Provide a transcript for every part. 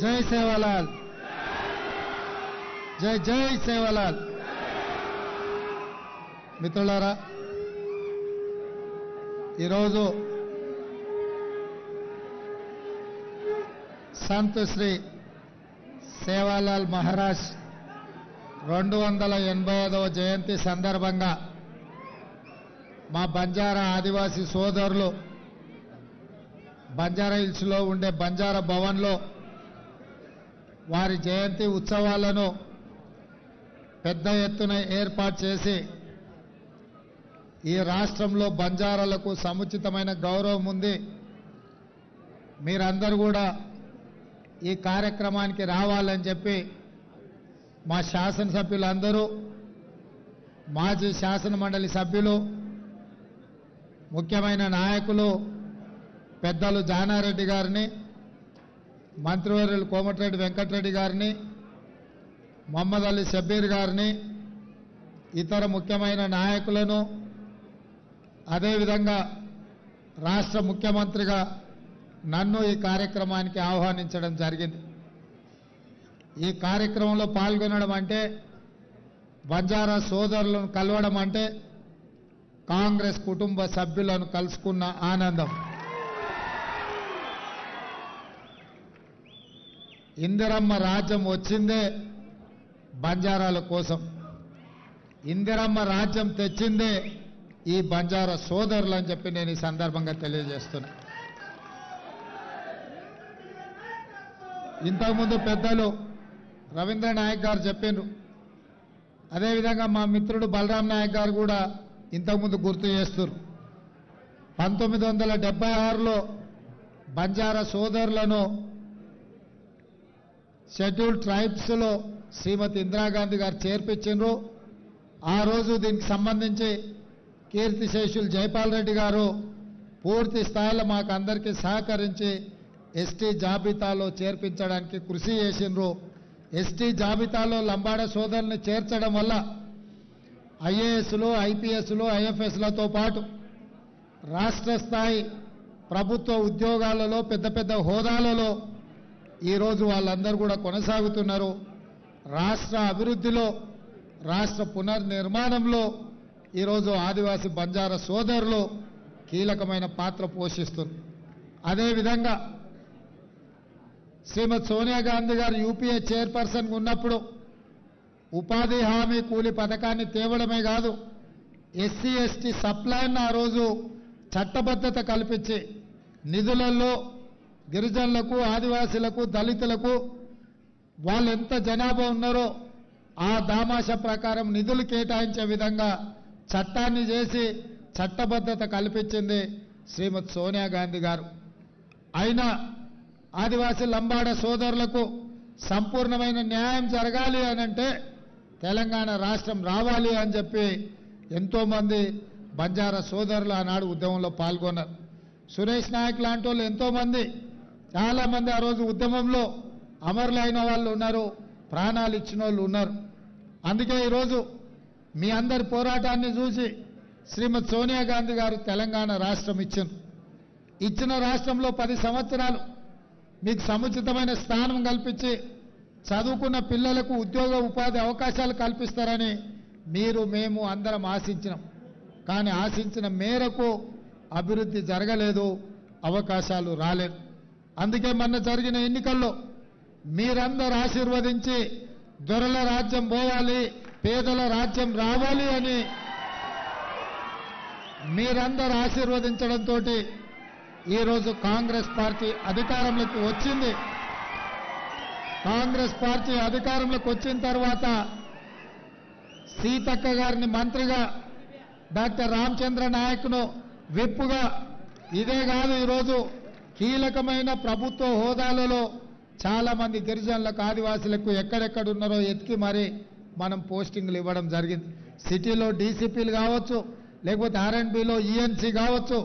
జై సేవాలాల్, జై జై సేవాలాల్. మిత్రులారా, ఈరోజు సంత్ శ్రీ సేవాలాల్ మహారాజ్ 285వ జయంతి సందర్భంగా మా బంజారా ఆదివాసీ సోదరులు బంజారా హిల్స్లో ఉండే బంజారా భవన్లో వారి జయంతి ఉత్సవాలను పెద్ద ఎత్తున ఏర్పాటు చేసి ఈ రాష్ట్రంలో బంజారాలకు సముచితమైన గౌరవం ఉంది, మీరందరూ కూడా ఈ కార్యక్రమానికి రావాలని చెప్పి మా శాసనసభ్యులందరూ, మాజీ శాసన మండలి సభ్యులు, ముఖ్యమైన నాయకులు పెద్దలు జానారెడ్డి గారిని, మంత్రివర్యులు కోమటిరెడ్డి వెంకటరెడ్డి గారిని, మొహమ్మద్ అలీ షబ్బీర్ గారిని, ఇతర ముఖ్యమైన నాయకులను, అదేవిధంగా రాష్ట్ర ముఖ్యమంత్రిగా నన్ను ఈ కార్యక్రమానికి ఆహ్వానించడం జరిగింది. ఈ కార్యక్రమంలో పాల్గొనడం అంటే, బంజారా సోదరులను కలవడం అంటే కాంగ్రెస్ కుటుంబ సభ్యులను కలుసుకున్న ఆనందం. ఇందిరమ్మ రాజ్యం వచ్చిందే బంజారాల కోసం, ఇందిరమ్మ రాజ్యం తెచ్చిందే ఈ బంజారా సోదరులు అని చెప్పి నేను ఈ సందర్భంగా తెలియజేస్తున్నా. ఇంతకుముందు పెద్దలు రవీంద్ర నాయక్ గారు చెప్పారు, అదేవిధంగా మా మిత్రుడు బలరాం నాయక్ గారు కూడా ఇంతకుముందు గుర్తు చేస్తున్నారు. 1976లో బంజారా సోదరులను షెడ్యూల్డ్ ట్రైబ్స్లో శ్రీమతి ఇందిరాగాంధీ గారు చేర్పించారు. ఆ రోజు దీనికి సంబంధించి కీర్తిశేషులు జైపాల్ రెడ్డి గారు పూర్తి స్థాయిలో మాకు అందరికీ సహకరించి ఎస్టీ జాబితాలో చేర్పించడానికి కృషి చేసిండ్రు. ఎస్టీ జాబితాలో లంబాడ సోదరుల్ని చేర్చడం వల్ల ఐఏఎస్లు, ఐపీఎస్లు, ఐఎఫ్ఎస్లతో పాటు రాష్ట్ర స్థాయి ప్రభుత్వ ఉద్యోగాలలో పెద్ద పెద్ద హోదాలలో ఈరోజు వాళ్ళందరూ కూడా కొనసాగుతున్నారు. రాష్ట్ర అభివృద్ధిలో, రాష్ట్ర పునర్నిర్మాణంలో ఈరోజు ఆదివాసీ బంజారా సోదరులు కీలకమైన పాత్ర పోషిస్తున్నారు. అదేవిధంగా శ్రీమతి సోనియా గాంధీ గారు యూపీఏ చైర్పర్సన్గా ఉన్నప్పుడు ఉపాధి హామీ కూలి పథకాన్ని తేవడమే కాదు, ఎస్సీ ఎస్టీ సప్లాన్ ఆ రోజు చట్టబద్ధత కల్పించి నిధులలో గిరిజనులకు, ఆదివాసీలకు, దళితులకు వాళ్ళు ఎంత జనాభా ఉన్నారో ఆ దామాష ప్రకారం నిధులు కేటాయించే విధంగా చట్టాన్ని చేసి చట్టబద్ధత కల్పించింది శ్రీమతి సోనియా గాంధీ గారు. అయినా ఆదివాసీ లంబాడ సోదరులకు సంపూర్ణమైన న్యాయం జరగాలి అనంటే తెలంగాణ రాష్ట్రం రావాలి అని చెప్పి ఎంతోమంది బంజారా సోదరులు ఆనాడు ఉద్యమంలో పాల్గొన్నారు. సురేష్ నాయక్ లాంటి వాళ్ళు ఎంతోమంది, చాలామంది ఆ రోజు ఉద్యమంలో అమరులైన వాళ్ళు ఉన్నారు, ప్రాణాలు ఇచ్చిన వాళ్ళు ఉన్నారు. అందుకే ఈరోజు మీ అందరి పోరాటాన్ని చూసి శ్రీమతి సోనియా గాంధీ గారు తెలంగాణ రాష్ట్రం ఇచ్చిన రాష్ట్రంలో 10 సంవత్సరాలు మీకు సముచితమైన స్థానం కల్పించి చదువుకున్న పిల్లలకు ఉద్యోగ ఉపాధి అవకాశాలు కల్పిస్తారని మేము అందరం ఆశించినాం. కానీ ఆశించిన మేరకు అభివృద్ధి జరగలేదు, అవకాశాలు రాలేదు. అందుకే మొన్న జరిగిన ఎన్నికల్లో మీరందరూ ఆశీర్వదించి దొరల రాజ్యం పోవాలి, పేదల రాజ్యం రావాలి అని మీరందరూ ఆశీర్వదించడంతో ఈరోజు కాంగ్రెస్ పార్టీ అధికారంలోకి వచ్చింది. కాంగ్రెస్ పార్టీ అధికారంలోకి వచ్చిన తర్వాత సీతక్క గారిని మంత్రిగా, డాక్టర్ రామచంద్ర నాయక్ను విప్పుగా, ఇదే కాదు ఈరోజు కీలకమైన ప్రభుత్వ హోదాలలో చాలామంది గిరిజనులకు, ఆదివాసులకు ఎక్కడెక్కడ ఉన్నారో ఎతికి మరి మనం పోస్టింగ్లు ఇవ్వడం జరిగింది. సిటీలో డీసీపీలు కావచ్చు, లేకపోతే ఆర్ఎండ్బిలో ఈఎన్సీ కావచ్చు,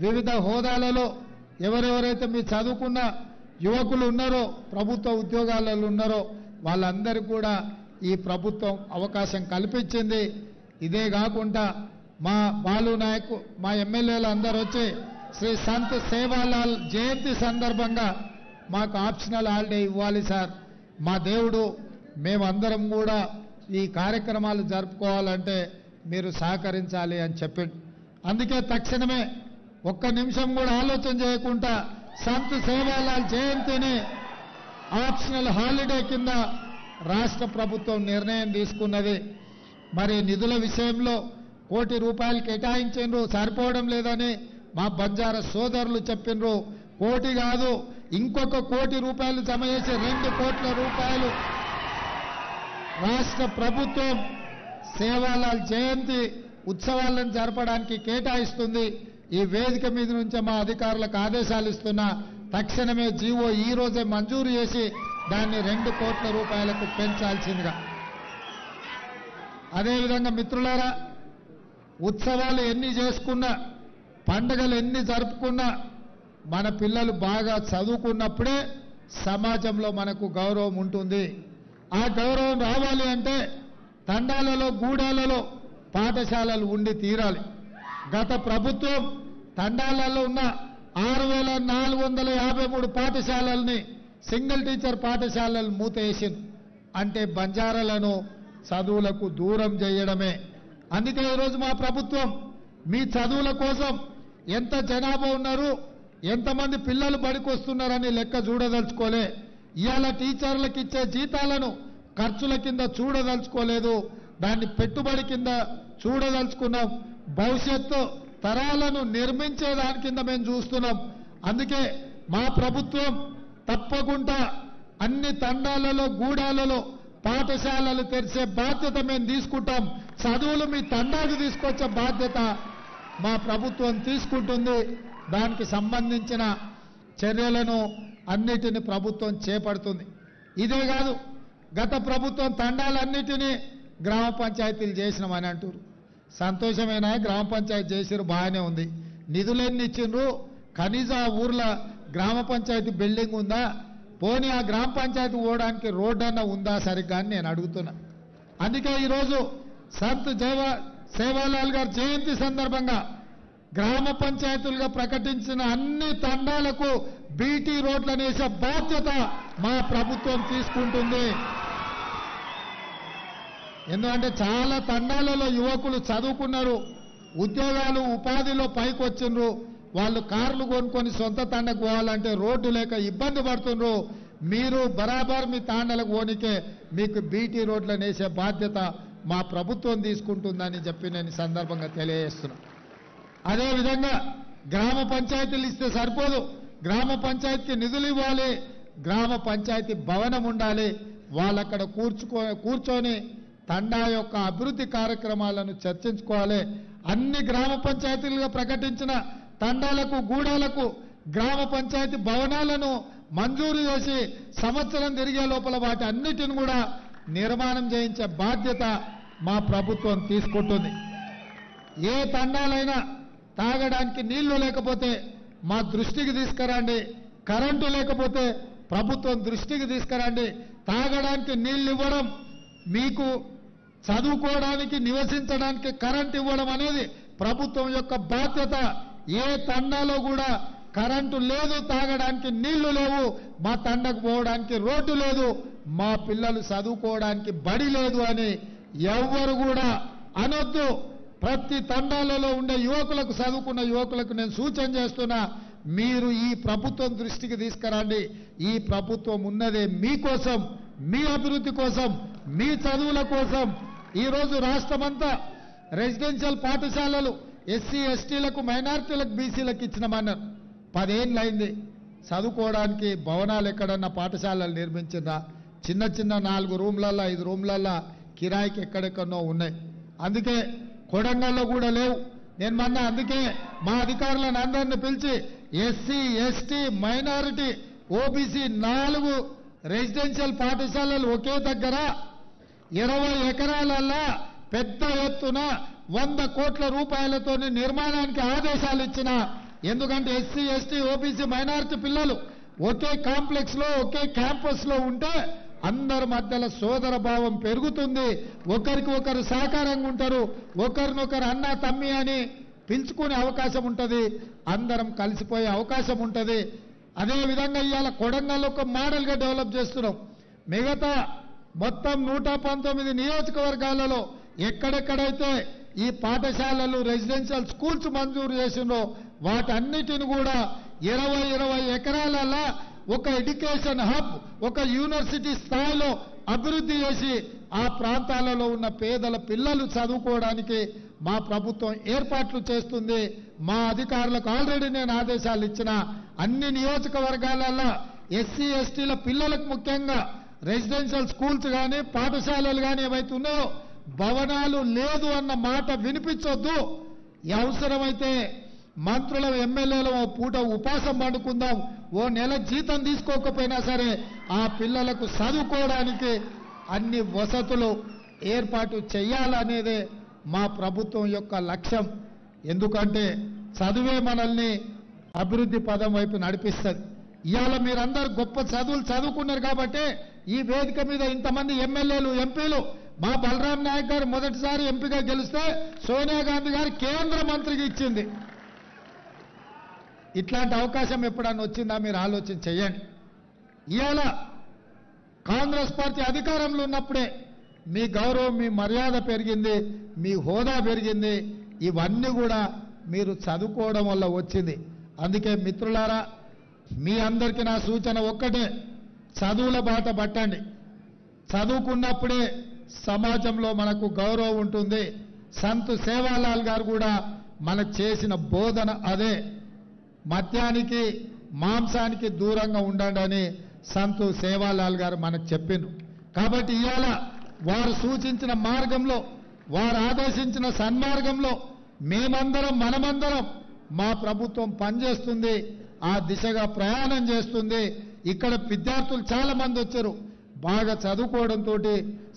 వివిధ హోదాలలో ఎవరెవరైతే మీ చదువుకున్న యువకులు ఉన్నారో, ప్రభుత్వ ఉద్యోగాలలో ఉన్నారో వాళ్ళందరికీ కూడా ఈ ప్రభుత్వం అవకాశం కల్పించింది. ఇదే కాకుండా మా బాలు నాయక్, మా ఎమ్మెల్యేలు అందరూ వచ్చి శ్రీ సంత్ సేవాలాల్ జయంతి సందర్భంగా మాకు ఆప్షనల్ హాలిడే ఇవ్వాలి సార్, మా దేవుడు మేమందరం కూడా ఈ కార్యక్రమాలు జరుపుకోవాలంటే మీరు సహకరించాలి అని చెప్పిండు. అందుకే తక్షణమే ఒక్క నిమిషం కూడా ఆలోచన చేయకుండా సంత్ సేవాలాల్ జయంతిని ఆప్షనల్ హాలిడే కింద రాష్ట్ర ప్రభుత్వం నిర్ణయం తీసుకున్నది. మరి నిధుల విషయంలో ₹1 కోటి కేటాయించిండ్రు, సరిపోవడం లేదని మా బంజారా సోదరులు చెప్పినరు. 1 కోటి కాదు, ఇంకొక ₹1 కోటి జమ చేసి ₹2 కోట్ల రాష్ట్ర ప్రభుత్వం సేవాలాల్ జయంతి ఉత్సవాలను జరపడానికి కేటాయిస్తుంది. ఈ వేదిక మీద నుంచే మా అధికారులకు ఆదేశాలు ఇస్తున్నా, తక్షణమే జీవో ఈ రోజే మంజూరు చేసి దాన్ని ₹2 కోట్ల పెంచాల్సిందిగా. అదేవిధంగా మిత్రులారా, ఉత్సవాలు ఎన్ని చేసుకున్నా, పండుగలు ఎన్ని జరుపుకున్నా, మన పిల్లలు బాగా చదువుకున్నప్పుడే సమాజంలో మనకు గౌరవం ఉంటుంది. ఆ గౌరవం రావాలి అంటే తండాలలో, గూడాలలో పాఠశాలలు ఉండి తీరాలి. గత ప్రభుత్వం తండాలలో ఉన్న 6453 పాఠశాలల్ని సింగిల్ టీచర్ పాఠశాలలు మూతేసింది. అంటే బంజారాలను చదువులకు దూరం చేయడమే. అందుకే ఈరోజు మా ప్రభుత్వం మీ చదువుల కోసం ఎంత జనాభా ఉన్నారు, ఎంతమంది పిల్లలు బడికొస్తున్నారని లెక్క చూడదలుచుకోలే. ఇవాళ టీచర్లకు ఇచ్చే జీతాలను ఖర్చుల కింద చూడదలుచుకోలేదు, దాన్ని పెట్టుబడి కింద చూడదలుచుకున్నాం. భవిష్యత్తు తరాలను నిర్మించే దాని కింద మేము చూస్తున్నాం. అందుకే మా ప్రభుత్వం తప్పకుండా అన్ని తండాలలో, గూడాలలో పాఠశాలలు తెరిచే బాధ్యత మేము తీసుకుంటాం. చదువులు మీ తండాకు తీసుకొచ్చే బాధ్యత మా ప్రభుత్వం తీసుకుంటుంది. దానికి సంబంధించిన చర్యలను అన్నిటిని ప్రభుత్వం చేపడుతుంది. ఇదే కాదు, గత ప్రభుత్వం తండాలన్నిటినీ గ్రామ పంచాయతీలు చేసినామని అంటారు. సంతోషమైన గ్రామ పంచాయతీ చేసిరు, బాగానే ఉంది. నిధులెన్ని ఇచ్చిండ్రు, కనీసం ఆ ఊర్లో గ్రామ పంచాయతీ బిల్డింగ్ ఉందా, పోనీ ఆ గ్రామ పంచాయతీ పోవడానికి రోడ్డు అన్న ఉందా సరిగ్గా అని నేను అడుగుతున్నా. అందుకే ఈరోజు సంత్ సేవాలాల్ గారి జయంతి సందర్భంగా గ్రామ పంచాయతీలుగా ప్రకటించిన అన్ని తండాలకు బీటీ రోడ్లను వేసే బాధ్యత మా ప్రభుత్వం తీసుకుంటుంది. ఎందుకంటే చాలా తండాలలో యువకులు చదువుకున్నారు, ఉద్యోగాలు ఉపాధిలో పైకి వచ్చిండ్రు. వాళ్ళు కార్లు కొనుక్కొని సొంత తండకు పోవాలంటే రోడ్డు లేక ఇబ్బంది పడుతుండ్రు. మీరు బరాబర్ మీ తాండలకు పోనికే మీకు బీటీ రోడ్లను వేసే బాధ్యత మా ప్రభుత్వం తీసుకుంటుందని చెప్పి నేను సందర్భంగా తెలియజేస్తున్నా. అదేవిధంగా గ్రామ పంచాయతీలు ఇస్తే సరిపోదు, గ్రామ పంచాయతీకి నిధులు ఇవ్వాలి, గ్రామ పంచాయతీ భవనం ఉండాలి. వాళ్ళక్కడ కూర్చొని తండా యొక్క అభివృద్ధి కార్యక్రమాలను చర్చించుకోవాలి. అన్ని గ్రామ పంచాయతీలుగా ప్రకటించిన తండాలకు, గూడాలకు గ్రామ పంచాయతీ భవనాలను మంజూరు చేసి సంవత్సరం తిరిగే లోపల వాటి అన్నిటిని కూడా నిర్మాణం చేయించే బాధ్యత మా ప్రభుత్వం తీసుకుంటుంది. ఏ తండాలైనా తాగడానికి నీళ్లు లేకపోతే మా దృష్టికి తీసుకురండి, కరెంటు లేకపోతే ప్రభుత్వం దృష్టికి తీసుకురండి. తాగడానికి నీళ్లు ఇవ్వడం, మీకు చదువుకోవడానికి, నివసించడానికి కరెంటు ఇవ్వడం అనేది ప్రభుత్వం యొక్క బాధ్యత. ఏ తండాలో కూడా కరెంటు లేదు, తాగడానికి నీళ్లు లేవు, మా తండకు పోవడానికి రోడ్డు లేదు, మా పిల్లలు చదువుకోవడానికి బడి లేదు అని ఎవ్వరు కూడా అనొద్దు. ప్రతి తండాలలో ఉండే యువకులకు, చదువుకున్న యువకులకు నేను సూచన చేస్తున్నా, మీరు ఈ ప్రభుత్వం దృష్టికి తీసుకురండి. ఈ ప్రభుత్వం ఉన్నదే మీకోసం, మీ అభివృద్ధి కోసం, మీ చదువుల కోసం. ఈరోజు రాష్ట్రమంతా రెసిడెన్షియల్ పాఠశాలలు ఎస్సీ ఎస్టీలకు, మైనారిటీలకు, బీసీలకు ఇచ్చినామన్నారు. 10 ఏళ్ళు అయింది. చదువుకోవడానికి భవనాలు ఎక్కడన్నా పాఠశాలలు నిర్మించిందా? చిన్న చిన్న 4 రూమ్లల్లో 5 రూమ్లల్లో కిరాయికి ఎక్కడెక్కడో ఉన్నాయి. అందుకే కొడంగల్లో కూడా లేవు. నేను మొన్న అందుకే మా అధికారులను అందరిని పిలిచి SC ST minority OBC 4 residential పాఠశాలలు ఒకే దగ్గర 20 ఎకరాలల్లో పెద్ద ఎత్తున 100 కోట్ల రూపాయలతో నిర్మాణానికి ఆదేశాలు ఇచ్చిన. ఎందుకంటే ఎస్సీ ఎస్టీ ఓబీసీ మైనారిటీ పిల్లలు ఒకే కాంప్లెక్స్ లో, ఒకే క్యాంపస్ లో ఉంటే అందరి మధ్యలో సోదర భావం పెరుగుతుంది, ఒకరికి ఒకరు సహకారంగా ఉంటారు, ఒకరినొకరు అన్న తమ్మి అని పిలుచుకునే అవకాశం ఉంటుంది, అందరం కలిసిపోయే అవకాశం ఉంటుంది. అదేవిధంగా ఇవాళ కొడంగల్ ఒక మోడల్గా డెవలప్ చేస్తున్నాం. మిగతా మొత్తం 119 నియోజకవర్గాలలో ఎక్కడెక్కడైతే ఈ పాఠశాలలు రెసిడెన్షియల్ స్కూల్స్ మంజూరు చేసిందో వాటన్నిటిని కూడా 20 ఎకరాలలో ఒక ఎడ్యుకేషన్ హబ్, ఒక యూనివర్సిటీ స్థాయిలో అభివృద్ధి చేసి ఆ ప్రాంతాలలో ఉన్న పేదల పిల్లలు చదువుకోవడానికి మా ప్రభుత్వం ఏర్పాట్లు చేస్తుంది. మా అధికారులకు ఆల్రెడీ నేను ఆదేశాలు ఇచ్చిన అన్ని నియోజకవర్గాలలో ఎస్సీ ఎస్టీల పిల్లలకు ముఖ్యంగా రెసిడెన్షియల్ స్కూల్స్ కానీ పాఠశాలలు కానీ ఏవైతే ఉన్నాయో భవనాలు లేదు అన్న మాట వినిపించొద్దు. అవసరమైతే మంత్రుల ఎమ్మెల్యేలు ఓ పూట ఉపాసం పండుకుందాం, ఓ నెల జీతం తీసుకోకపోయినా సరే ఆ పిల్లలకు చదువుకోవడానికి అన్ని వసతులు ఏర్పాటు చేయాలనేదే మా ప్రభుత్వం యొక్క లక్ష్యం. ఎందుకంటే చదువే మనల్ని అభివృద్ధి పదం వైపు నడిపిస్తుంది. ఇవాళ మీరందరూ గొప్ప చదువులు చదువుకున్నారు కాబట్టి ఈ వేదిక మీద ఇంతమంది ఎమ్మెల్యేలు ఎంపీలు, మా బలరాం నాయక్ గారు మొదటిసారి ఎంపీగా గెలిస్తే సోనియా గాంధీ గారు కేంద్ర మంత్రికి ఇచ్చింది. ఇట్లాంటి అవకాశం ఎప్పుడన్నా వచ్చిందా మీరు ఆలోచన చేయండి. ఇవాళ కాంగ్రెస్ పార్టీ అధికారంలో ఉన్నప్పుడే మీ గౌరవం, మీ మర్యాద పెరిగింది, మీ హోదా పెరిగింది. ఇవన్నీ కూడా మీరు చదువుకోవడం వల్ల వచ్చింది. అందుకే మిత్రులారా, మీ అందరికీ నా సూచన ఒక్కటే, చదువుల బాట పట్టండి. చదువుకున్నప్పుడే సమాజంలో మనకు గౌరవం ఉంటుంది. సంత్ సేవాలాల్ గారు కూడా మనకు చేసిన బోధన అదే. మద్యానికి మాంసానికి దూరంగా ఉండండి అని సంత్ సేవాలాల్ గారు మనకు చెప్పిండ్రు. కాబట్టి ఇవాళ వారు సూచించిన మార్గంలో, వారు ఆదేశించిన సన్మార్గంలో మేమందరం, మనమందరం, మా ప్రభుత్వం పనిచేస్తుంది, ఆ దిశగా ప్రయాణం చేస్తుంది. ఇక్కడ విద్యార్థులు చాలా మంది వచ్చారు. బాగా చదువుకోవడంతో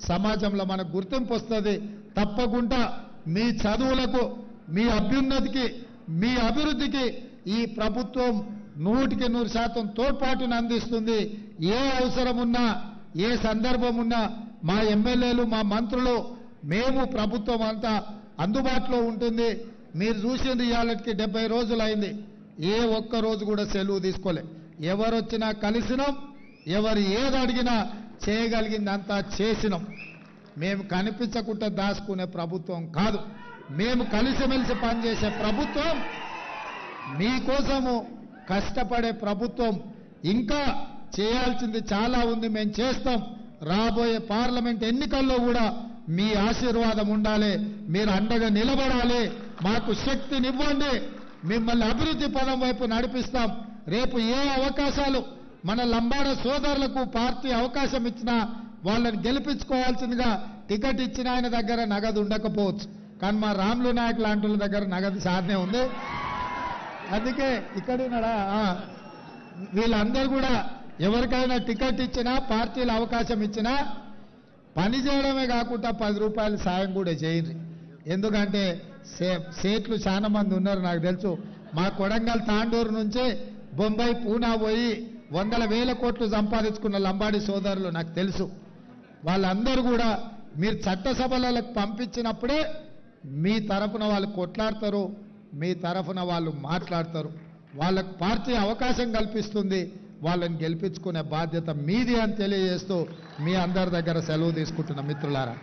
సమాజంలో మనకు గుర్తింపు వస్తుంది. తప్పకుండా మీ చదువులకు, మీ అభ్యున్నతికి, మీ అభివృద్ధికి ఈ ప్రభుత్వం 100% తోడ్పాటును అందిస్తుంది. ఏ అవసరం ఉన్నా, ఏ సందర్భం ఉన్నా మా ఎమ్మెల్యేలు, మా మంత్రులు, మేము ప్రభుత్వం అంతా అందుబాటులో ఉంటుంది. మీరు చూసింది ఇవాళకి 70 రోజులు అయింది. ఏ ఒక్క రోజు కూడా సెలవు తీసుకోలే. ఎవరొచ్చినా కలిసినాం, ఎవరు ఏది అడిగినా చేయగలిగిందంతా చేసినాం. మేము కనిపించకుండా దాచుకునే ప్రభుత్వం కాదు, మేము కలిసిమెలిసి పనిచేసే ప్రభుత్వం, మీకోసము కష్టపడే ప్రభుత్వం. ఇంకా చేయాల్సింది చాలా ఉంది, మేము చేస్తాం. రాబోయే పార్లమెంట్ ఎన్నికల్లో కూడా మీ ఆశీర్వాదం ఉండాలి, మీరు అండగా నిలబడాలి, మాకు శక్తినివ్వండి, మిమ్మల్ని అభివృద్ధి పదం వైపు నడిపిస్తాం. రేపు ఏ అవకాశాలు మన లంబాడ సోదరులకు పార్టీ అవకాశం ఇచ్చినా వాళ్ళని గెలిపించుకోవాల్సిందిగా టికెట్ ఇచ్చిన ఆయన దగ్గర నగదు ఉండకపోవచ్చు, కానీ మా రాములు నాయక్ లాంటి వాళ్ళ దగ్గర నగదు సాధనే ఉంది. అందుకే ఇక్కడున్నాడా, వీళ్ళందరూ కూడా ఎవరికైనా టికెట్ ఇచ్చినా, పార్టీలు అవకాశం ఇచ్చినా పని చేయడమే కాకుండా 10 రూపాయలు సాయం కూడా చేయండి. ఎందుకంటే సేట్లు చాలా మంది ఉన్నారు, నాకు తెలుసు. మా కొడంగల్ తాండూరు నుంచి బొంబాయి, పూనా పోయి 100,000 కోట్లు సంపాదించుకున్న లంబాడి సోదరులు నాకు తెలుసు. వాళ్ళందరూ కూడా మీరు చట్టసభలకు పంపించినప్పుడే మీ తరఫున వాళ్ళు కొట్లాడతారు, మీ తరఫున వాళ్ళు మాట్లాడతారు. వాళ్ళకు పార్టీ అవకాశం కల్పిస్తుంది, వాళ్ళని గెలిపించుకునే బాధ్యత మీది అని తెలియజేస్తూ మీ అందరి దగ్గర సెలవు తీసుకుంటున్న మిత్రులారా.